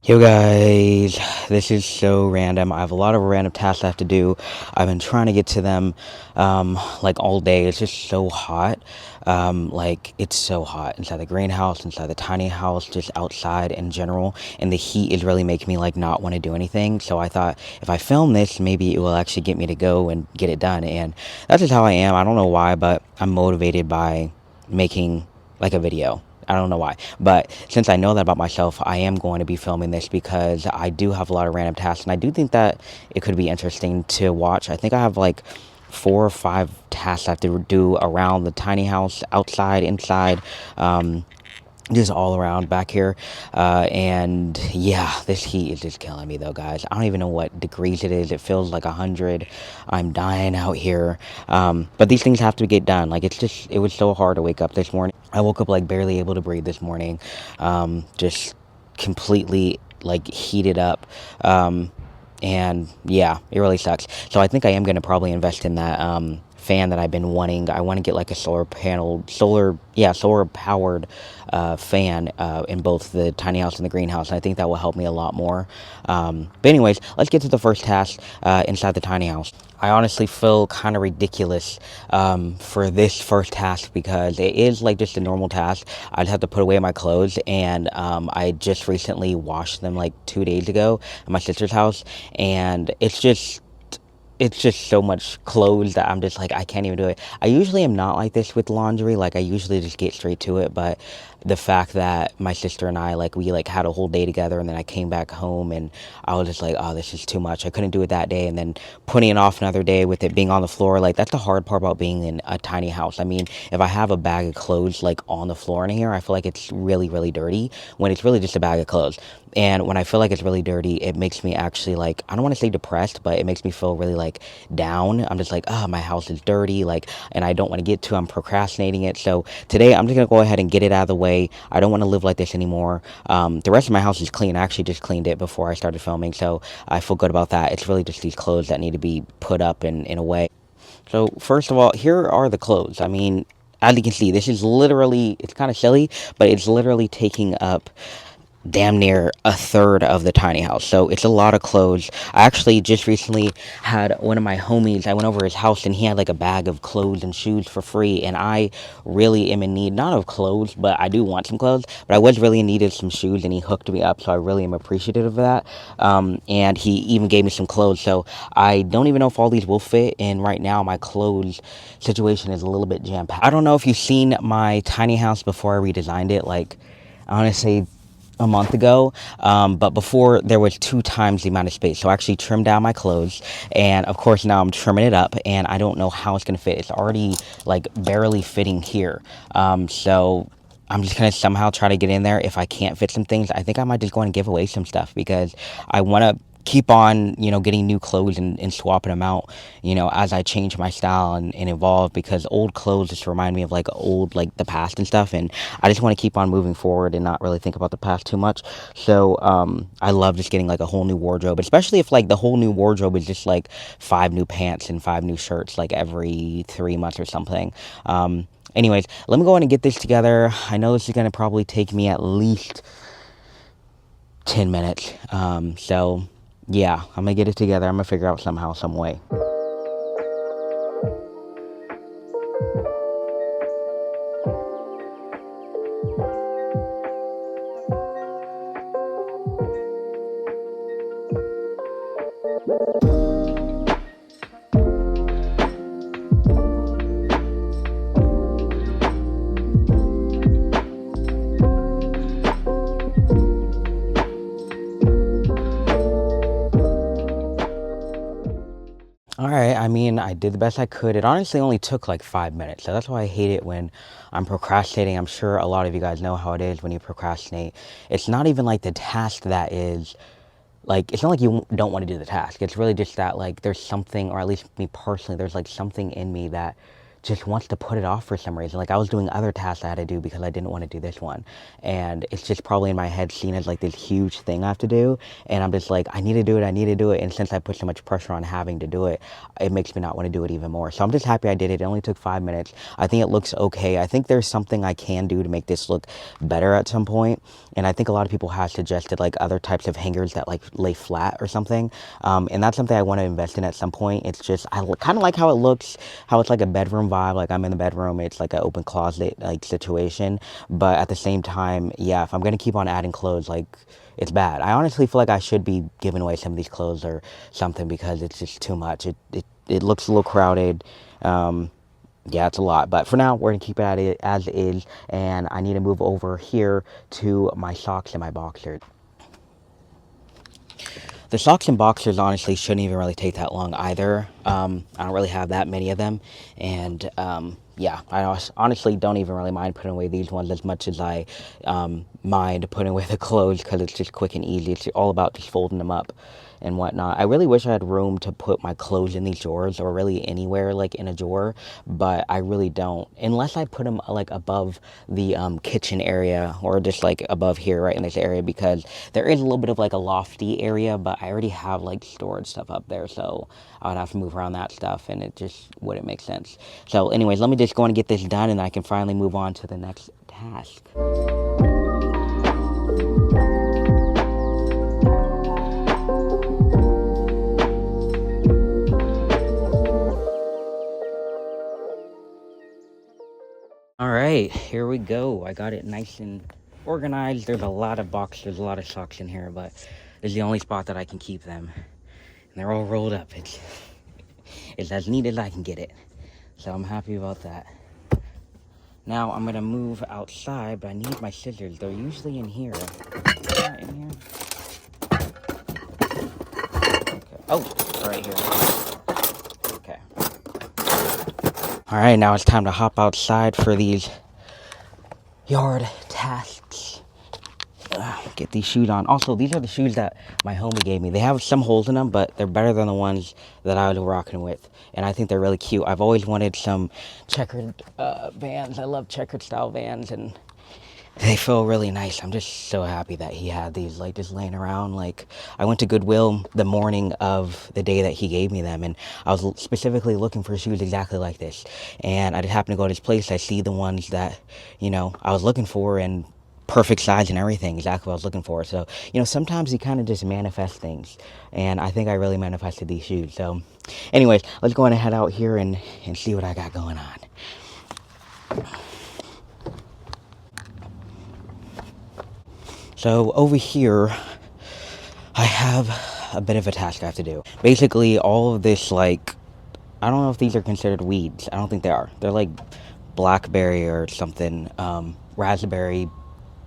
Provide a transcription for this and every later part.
Yo guys, this is so random. I have a lot of random tasks I have to do. I've been trying to get to them like all day. It's just so hot. Like it's so hot inside the greenhouse, inside the tiny house, just outside in general. And the heat is really making me like not want to do anything. So I thought if I film this, maybe it will actually get me to go and get it done. And that's just how I am. I don't know why, but I'm motivated by making like a video. I don't know why, but since I know that about myself, I am going to be filming this because I do have a lot of random tasks, and I do think that it could be interesting to watch. I think I have like 4 or 5 tasks I have to do around the tiny house, outside, inside, just all around back here. And yeah, this heat is just killing me though, guys. I don't even know what degrees it is. It feels like 100. I'm dying out here. But these things have to get done. Like it was so hard to wake up this morning. I woke up like barely able to breathe this morning. Just completely like heated up. And yeah, it really sucks. So I think I am going to probably invest in that fan that I've been wanting. I want to get like a solar powered fan in both the tiny house and the greenhouse. And I think that will help me a lot more. But anyways, let's get to the first task inside the tiny house. I honestly feel kind of ridiculous for this first task because it is like just a normal task. I just have to put away my clothes, and I just recently washed them like 2 days ago at my sister's house, and it's just so much clothes that I'm just like, I can't even do it. I usually am not like this with laundry. Like I usually just get straight to it. But the fact that my sister and I, like we like had a whole day together, and then I came back home and I was just like, oh, this is too much. I couldn't do it that day. And then putting it off another day with it being on the floor, like that's the hard part about being in a tiny house. I mean, if I have a bag of clothes like on the floor in here, I feel like it's really, really dirty when it's really just a bag of clothes. And when I feel like it's really dirty, it makes me actually like, I don't want to say depressed, but it makes me feel really like down. I'm just like, oh, my house is dirty, like, and I don't want to get to, I'm procrastinating it. So today I'm just going to go ahead and get it out of the way. I don't want to live like this anymore. The rest of my house is clean. I actually just cleaned it before I started filming, so I feel good about that. It's really just these clothes that need to be put up in a way. So first of all, here are the clothes. I mean, as you can see, this is literally, it's kind of silly, but it's literally taking up damn near a third of the tiny house. So it's a lot of clothes. I actually just recently had one of my homies, I went over his house and he had like a bag of clothes and shoes for free, and I really am in need, not of clothes, but I do want some clothes, but I was really in need of some shoes, and he hooked me up, so I really am appreciative of that. And he even gave me some clothes, so I don't even know if all these will fit, and right now my clothes situation is a little bit jam-packed. I don't know if you've seen my tiny house before I redesigned it, like I want to say a month ago, but before there was 2 times the amount of space. So I actually trimmed down my clothes, and of course now I'm trimming it up, and I don't know how it's gonna fit. It's already like barely fitting here. So I'm just gonna somehow try to get in there. If I can't fit some things, I think I might just go and give away some stuff, because I want to keep on, getting new clothes and swapping them out, as I change my style and evolve, because old clothes just remind me of like the past and stuff. And I just want to keep on moving forward and not really think about the past too much. So, I love just getting like a whole new wardrobe, especially if like the whole new wardrobe is just like 5 new pants and 5 new shirts, like every 3 months or something. Anyways, let me go in and get this together. I know this is going to probably take me at least 10 minutes. So yeah, I'm gonna get it together. I'm gonna figure out somehow, some way. All right, I mean, I did the best I could. It honestly only took like 5 minutes. So that's why I hate it when I'm procrastinating. I'm sure a lot of you guys know how it is when you procrastinate. It's not even like the task that is, like, it's not like you don't want to do the task. It's really just that, like, there's something, or at least me personally, there's like something in me that just wants to put it off for some reason. Like I was doing other tasks I had to do because I didn't want to do this one. And it's just probably in my head seen as like this huge thing I have to do. And I'm just like, I need to do it. I need to do it. And since I put so much pressure on having to do it, it makes me not want to do it even more. So I'm just happy I did it. It only took 5 minutes. I think it looks okay. I think there's something I can do to make this look better at some point. And I think a lot of people have suggested like other types of hangers that like lay flat or something. And that's something I want to invest in at some point. It's just, I kind of like how it looks, how it's like a bedroom vibe. Like I'm in the bedroom, it's like an open closet like situation. But at the same time, yeah, if I'm going to keep on adding clothes, like it's bad. I honestly feel like I should be giving away some of these clothes or something because it's just too much. It looks a little crowded. Yeah, it's a lot, but for now we're gonna keep it at it as is, and I need to move over here to my socks and my boxers. The socks and boxers honestly shouldn't even really take that long either. I don't really have that many of them, and yeah, I honestly don't even really mind putting away these ones as much as I mind putting away the clothes because it's just quick and easy. It's all about just folding them up and whatnot. I really wish I had room to put my clothes in these drawers or really anywhere like in a drawer, but I really don't, unless I put them like above the kitchen area or just like above here right in this area, because there is a little bit of like a lofty area, but I already have like storage stuff up there, so I would have to move around that stuff and it just wouldn't make sense. So anyways, let me just go and get this done and I can finally move on to the next task. All right, here we go. I got it nice and organized. There's a lot of boxes, a lot of socks in here, but this is the only spot that I can keep them. And they're all rolled up. It's as neat as I can get it. So I'm happy about that. Now I'm gonna move outside, but I need my scissors. They're usually in here. Not in here. Okay. Oh, right here. Okay. All right, now it's time to hop outside for these yard tasks. Get these shoes on. Also, these are the shoes that my homie gave me. They have some holes in them, but they're better than the ones that I was rocking with. And I think they're really cute. I've always wanted some checkered Vans. I love checkered style Vans, and they feel really nice. I'm just so happy that he had these like just laying around. Like I went to Goodwill the morning of the day that he gave me them, and I was specifically looking for shoes exactly like this. And I just happened to go to this place. I see the ones that, you know, I was looking for, and perfect size and everything, exactly what I was looking for. So, you know, sometimes you kind of just manifest things, and I think I really manifested these shoes. So anyways, let's go on and head out here and see what I got going on. So over here, I have a bit of a task I have to do. Basically, all of this, like, I don't know if these are considered weeds. I don't think they are. They're like blackberry or something, raspberry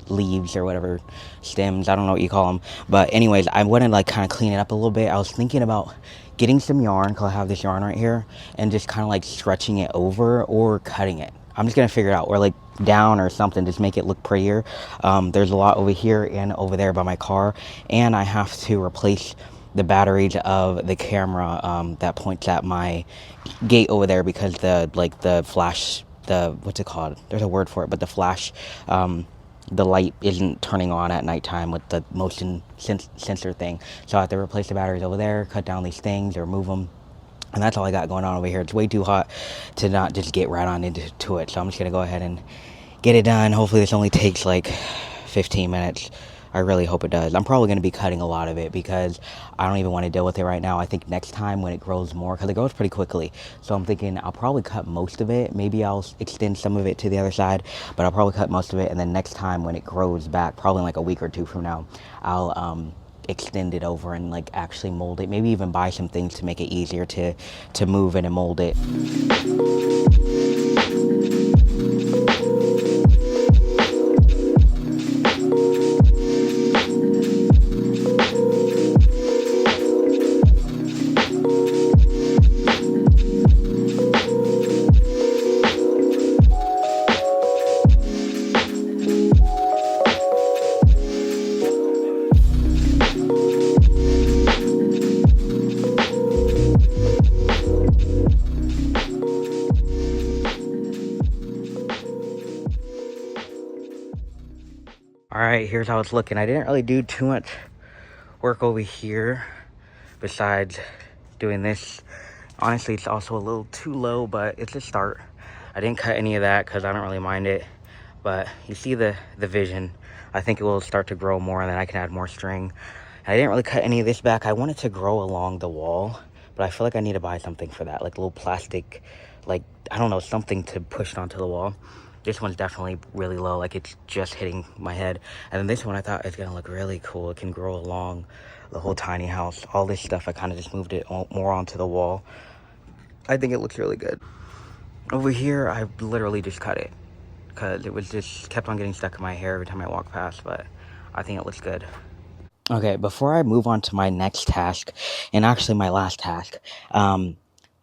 leaves or whatever, stems, I don't know what you call them. But anyways, I went and like kind of clean it up a little bit. I was thinking about getting some yarn, because I have this yarn right here, and just kind of like stretching it over or cutting it. I'm just gonna figure it out, or like down or something, just make it look prettier. There's a lot over here and over there by my car, and I have to replace the batteries of the camera that points at my gate over there, because the flash, what's it called, there's a word for it, but the flash, the light isn't turning on at nighttime with the motion sensor thing. So I have to replace the batteries over there, cut down these things or move them. And that's all I got going on over here. It's way too hot to not just get right on into it. So I'm just going to go ahead and get it done. Hopefully this only takes like 15 minutes. I really hope it does. I'm probably going to be cutting a lot of it because I don't even want to deal with it right now. I think next time when it grows more, because it grows pretty quickly. So I'm thinking I'll probably cut most of it. Maybe I'll extend some of it to the other side, but I'll probably cut most of it. And then next time when it grows back, probably like a week or two from now, I'll extend it over and like actually mold it. Maybe even buy some things to make it easier to move it and mold it. right, here's how it's looking. I didn't really do too much work over here besides doing this. Honestly, it's also a little too low, but it's a start. I didn't cut any of that because I don't really mind it. But you see the vision. I think it will start to grow more and then I can add more string. I didn't really cut any of this back. I want it to grow along the wall, but I feel like I need to buy something for that, like a little plastic, like, I don't know, something to push it onto the wall. This one's definitely really low, like it's just hitting my head. And then this one I thought is gonna look really cool. It can grow along the whole tiny house. All this stuff, I kind of just moved it more onto the wall. I think it looks really good. Over here, I literally just cut it because it was just kept on getting stuck in my hair every time I walk past, but I think it looks good. Okay, before I move on to my next task, and actually my last task,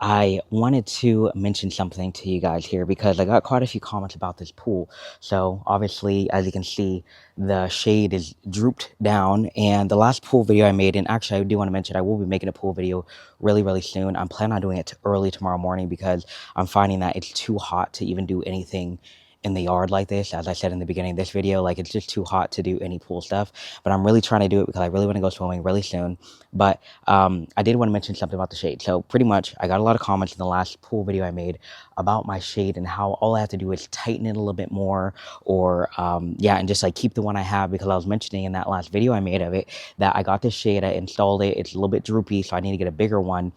I wanted to mention something to you guys here because I got quite a few comments about this pool. So obviously, as you can see, the shade is drooped down, and the last pool video I made, and actually I do want to mention I will be making a pool video really, really soon. I'm planning on doing it early tomorrow morning because I'm finding that it's too hot to even do anything in the yard like this. As I said in the beginning of this video, like it's just too hot to do any pool stuff, but I'm really trying to do it because I really want to go swimming really soon. But I did want to mention something about the shade. So pretty much I got a lot of comments in the last pool video I made about my shade and how all I have to do is tighten it a little bit more, or yeah, and just like keep the one I have, because I was mentioning in that last video I made of it that I got this shade, I installed it, it's a little bit droopy, so I need to get a bigger one.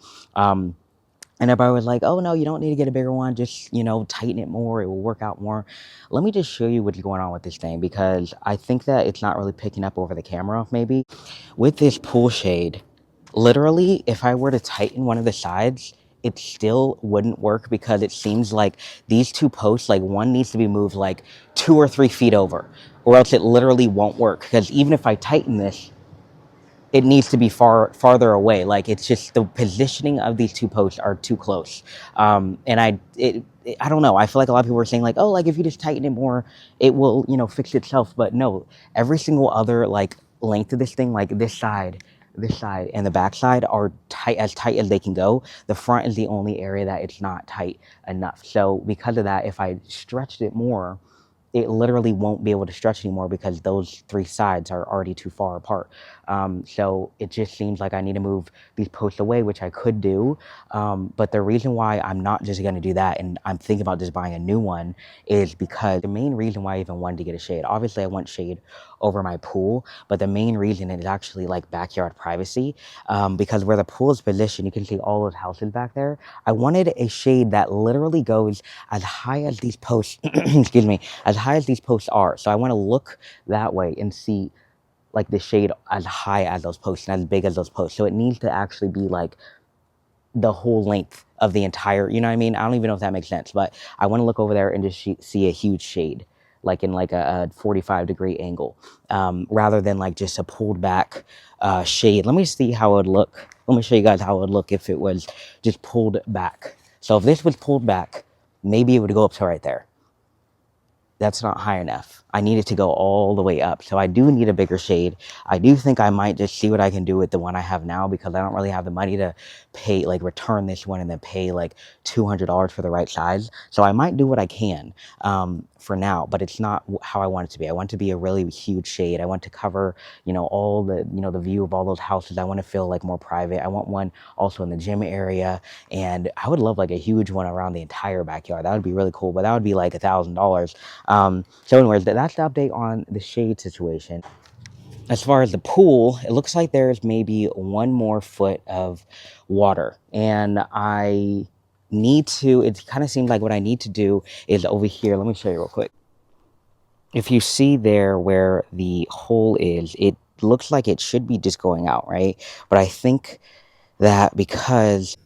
And everybody was like, oh, no, you don't need to get a bigger one. Just, you know, tighten it more. It will work out more. Let me just show you what's going on with this thing, because I think that it's not really picking up over the camera, maybe. With this pool shade, literally, if I were to tighten one of the sides, it still wouldn't work because it seems like these two posts, like one needs to be moved like 2 or 3 feet over, or else it literally won't work. Because even if I tighten this, it needs to be farther away. Like it's just the positioning of these two posts are too close. And I don't know. I feel like a lot of people were saying like, oh, like if you just tighten it more, it will, you know, fix itself. But no, every single other like length of this thing, like this side, and the back side are tight as they can go. The front is the only area that it's not tight enough. So because of that, if I stretched it more, it literally won't be able to stretch anymore because those 3 sides are already too far apart. So it just seems like I need to move these posts away, which I could do. But the reason why I'm not just going to do that and I'm thinking about just buying a new one is because the main reason why I even wanted to get a shade, obviously I want shade over my pool, but the main reason is actually like backyard privacy. Because where the pool is positioned, you can see all those houses back there. I wanted a shade that literally goes as high as these posts, excuse me, as high as these posts are. So I want to look that way and see like the shade as high as those posts and as big as those posts. So it needs to actually be like the whole length of the entire, you know what I mean? I don't even know if that makes sense, but I want to look over there and just see a huge shade, like in like a 45-degree angle, rather than like just a pulled back shade. Let me see how it would look. Let me show you guys how it would look if it was just pulled back. So if this was pulled back, maybe it would go up to right there. That's not high enough. I need it to go all the way up. So I do need a bigger shade. I do think I might just see what I can do with the one I have now, because I don't really have the money to pay, like return this one and then pay like $200 for the right size. So I might do what I can for now, but it's not how I want it to be. I want it to be a really huge shade. I want to cover, you know, all the, you know, the view of all those houses. I want to feel like more private. I want one also in the gym area. And I would love like a huge one around the entire backyard. That would be really cool, but that would be like $1,000. So anyways, that's the update on the shade situation. As far as the pool, it looks like there's maybe 1 more foot of water, and I need to, it kind of seems like what I need to do is over here. Let me show you real quick. If you see there where the hole is, it looks like it should be just going out, right? But I think that because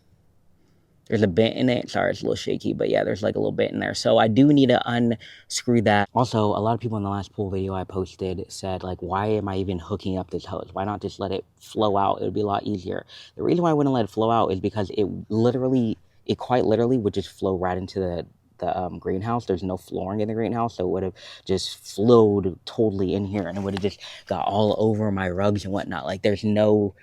there's a bit in it. Sorry, it's a little shaky, but yeah, there's like a little bit in there. So I do need to unscrew that. Also, a lot of people in the last pool video I posted said, like, why am I even hooking up this hose? Why not just let it flow out? It would be a lot easier. The reason why I wouldn't let it flow out is because it quite literally would just flow right into the greenhouse. There's no flooring in the greenhouse, so it would have just flowed totally in here, and it would have just got all over my rugs and whatnot. Like there's no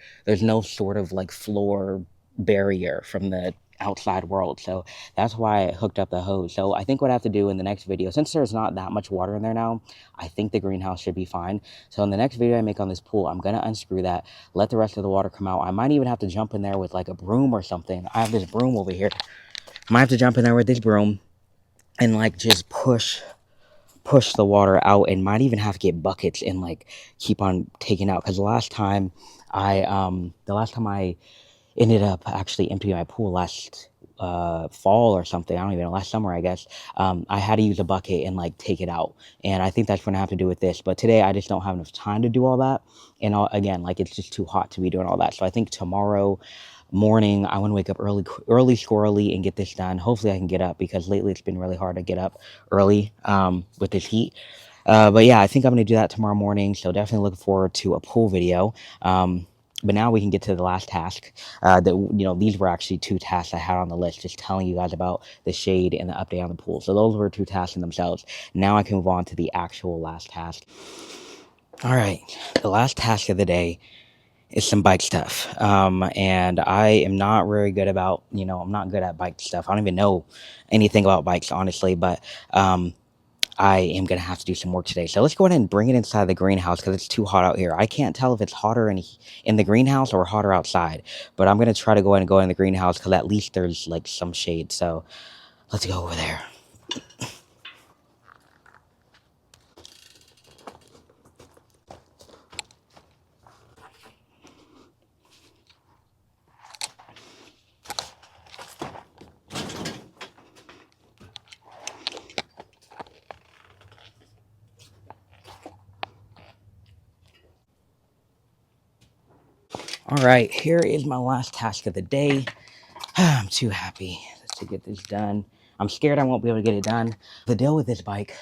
sort of like floor barrier from the outside world. So that's why I hooked up the hose. So I think what I have to do in the next video, since there's not that much water in there now, I think the greenhouse should be fine. So in the next video I make on this pool, I'm gonna unscrew that, let the rest of the water come out. I might even have to jump in there with like a broom or something. I have this broom over here. Might have to jump in there with this broom and like just push the water out, and might even have to get buckets and like keep on taking out, because the last time I ended up actually emptying my pool last fall or something, I don't even know, last summer I guess, I had to use a bucket and like take it out, and I think that's what I have to do with this. But today I just don't have enough time to do all that, and again, like, it's just too hot to be doing all that. So I think tomorrow morning I want to wake up early squirrely and get this done. Hopefully I can get up, because lately it's been really hard to get up early with this heat. But yeah, I think I'm going to do that tomorrow morning. So definitely looking forward to a pool video. But now we can get to the last task. These were actually two tasks I had on the list, just telling you guys about the shade and the update on the pool. So those were two tasks in themselves. Now I can move on to the actual last task. All right, the last task of the day is some bike stuff. And I am not very good about, I'm not good at bike stuff. I don't even know anything about bikes, honestly, but I am going to have to do some work today. So let's go ahead and bring it inside the greenhouse, because it's too hot out here. I can't tell if it's hotter in the greenhouse or hotter outside, but I'm going to try to go ahead and go in the greenhouse, because at least there's like some shade. So let's go over there. All right, here is my last task of the day. I'm too happy to get this done. I'm scared I won't be able to get it done. The deal with this bike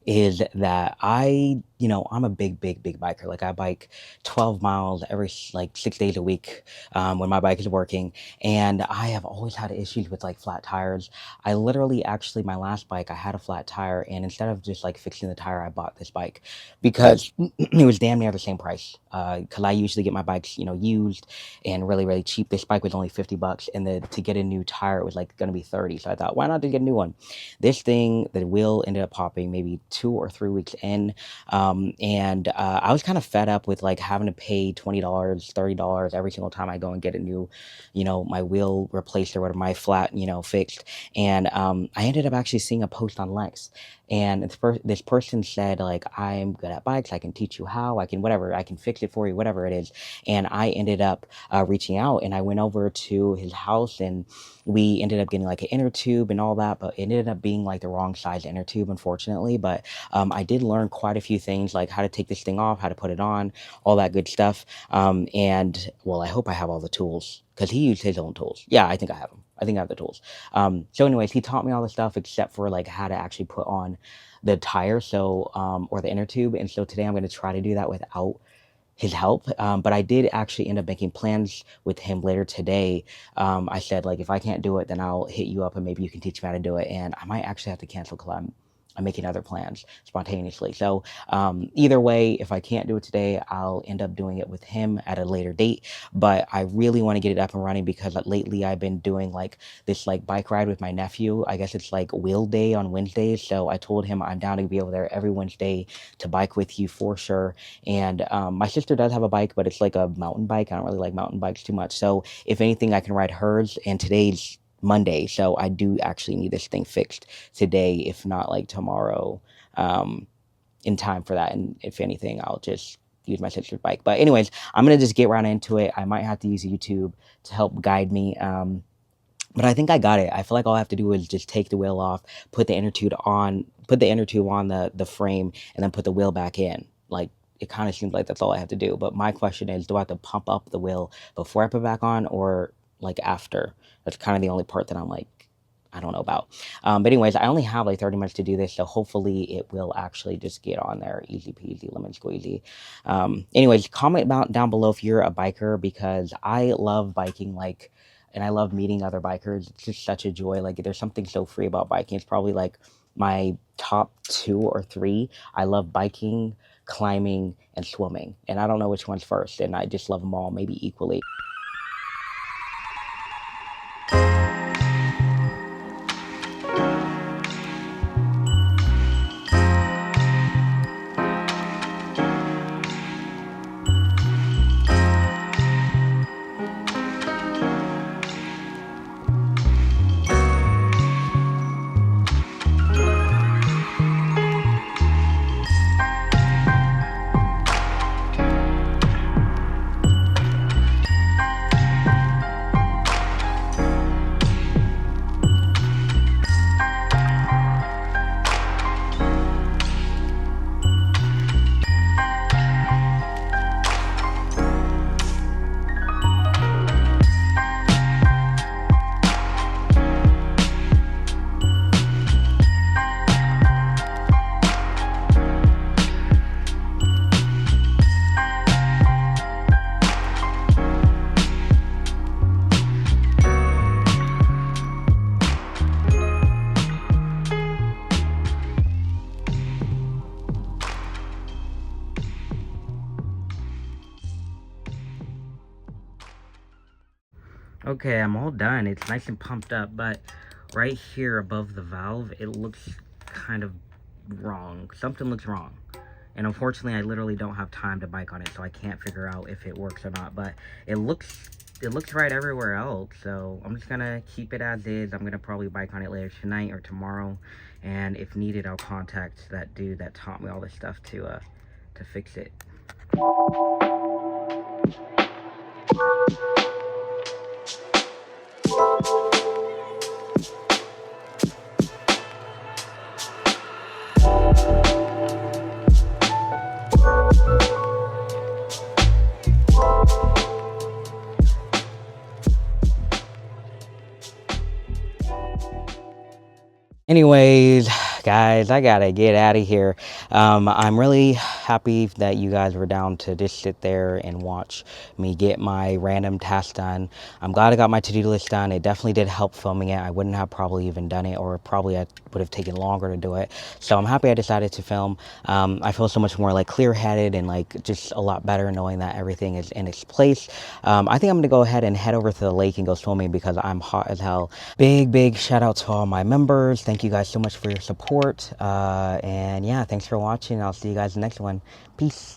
is that I'm a big biker. Like, I bike 12 miles every like 6 days a week when my bike is working. And I have always had issues with like flat tires. I literally, actually, my last bike, I had a flat tire, and instead of just like fixing the tire, I bought this bike because it was damn near the same price. Because I usually get my bikes, used and really, really cheap. This bike was only $50, and to get a new tire, it was like going to be 30. So I thought, why not just get a new one? This thing, the wheel ended up popping maybe 2 or 3 weeks in. And I was kind of fed up with like having to pay $20, $30 every single time I go and get a new, my wheel replaced or whatever, my flat, fixed. And I ended up actually seeing a post on Lex. And this person said, like, I'm good at bikes. I can teach you how. I can whatever. I can fix it for you, whatever it is. And I ended up reaching out, and I went over to his house, and we ended up getting like an inner tube and all that. But it ended up being like the wrong size inner tube, unfortunately. But I did learn quite a few things, like how to take this thing off, how to put it on, all that good stuff. And well, I hope I have all the tools, because he used his own tools. Yeah, I think I have them. I think I have the tools. So anyways, he taught me all the stuff except for like how to actually put on the tire, or the inner tube. And so today I'm going to try to do that without his help. But I did actually end up making plans with him later today. I said, like, if I can't do it, then I'll hit you up and maybe you can teach me how to do it. And I might actually have to cancel, because I'm making other plans spontaneously. So either way, if I can't do it today, I'll end up doing it with him at a later date. But I really want to get it up and running, because lately I've been doing like this like bike ride with my nephew. I guess it's like wheel day on Wednesdays. So I told him I'm down to be over there every Wednesday to bike with you for sure. And my sister does have a bike, but it's like a mountain bike. I don't really like mountain bikes too much. So if anything, I can ride hers. And today's Monday, so I do actually need this thing fixed today, if not like tomorrow, in time for that. And if anything, I'll just use my sister's bike. But anyways, I'm gonna just get right into it. I might have to use YouTube to help guide me. But I think I got it. I feel like all I have to do is just take the wheel off, put the inner tube on, the frame, and then put the wheel back in. Like, it kind of seems like that's all I have to do. But my question is, do I have to pump up the wheel before I put it back on, or like after? That's kind of the only part that I'm like, I don't know about. But anyways, I only have like 30 minutes to do this, so hopefully it will actually just get on there. Easy peasy, lemon squeezy. Anyways, comment down below if you're a biker, because I love biking, like, and I love meeting other bikers. It's just such a joy. Like, there's something so free about biking. It's probably like my top 2 or 3. I love biking, climbing, and swimming. And I don't know which one's first, and I just love them all maybe equally. Okay, I'm all done. It's nice and pumped up, but right here above the valve, it looks kind of wrong. Something looks wrong. And unfortunately, I literally don't have time to bike on it, so I can't figure out if it works or not. But it looks right everywhere else, so I'm just gonna keep it as is. I'm gonna probably bike on it later tonight or tomorrow, and if needed, I'll contact that dude that taught me all this stuff to fix it. Anyways, guys, I gotta get out of here. I'm really happy that you guys were down to just sit there and watch me get my random tasks done. I'm glad I got my to-do list done. It definitely did help filming it. I wouldn't have probably even done it, or probably I would have taken longer to do it. So I'm happy I decided to film. I feel so much more like clear-headed and like just a lot better knowing that everything is in its place. I think I'm gonna go ahead and head over to the lake and go swimming because I'm hot as hell. Big shout out to all my members. Thank you guys so much for your support. And yeah, thanks for watching. I'll see you guys in the next one. Peace.